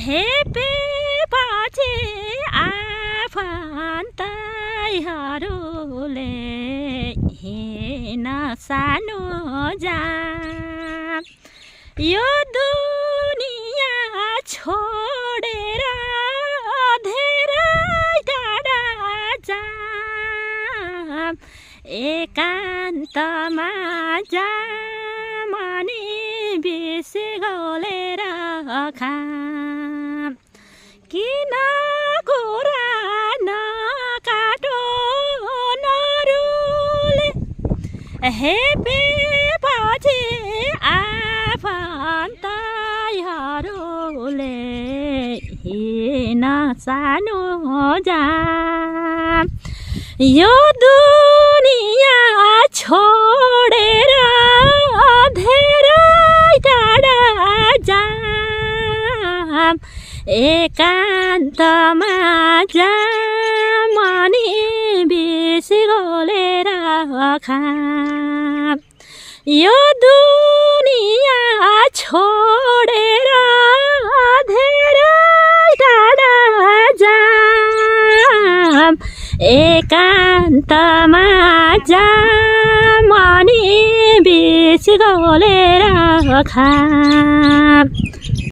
हेपेपछि आफन्तहरूले हिँड्न सानो जा यो दुनियाँ छोडेर धेरै टाढा जा एकान्तमा जा मनी बिर्सी गोलेर खा किन कुरा नकाटो नरुले हेपेपछि आफन्तहरूले हिँड्न सानो जा यो दुनियाँ छोडेर धेरै टाढा जा एकान्तमा जा मनी बिर्सी गोलेर खा यो दुनियाँ छोडेर धेरै टाढा जा एकान्तमा जा मनी बिर्सी गोलेर खा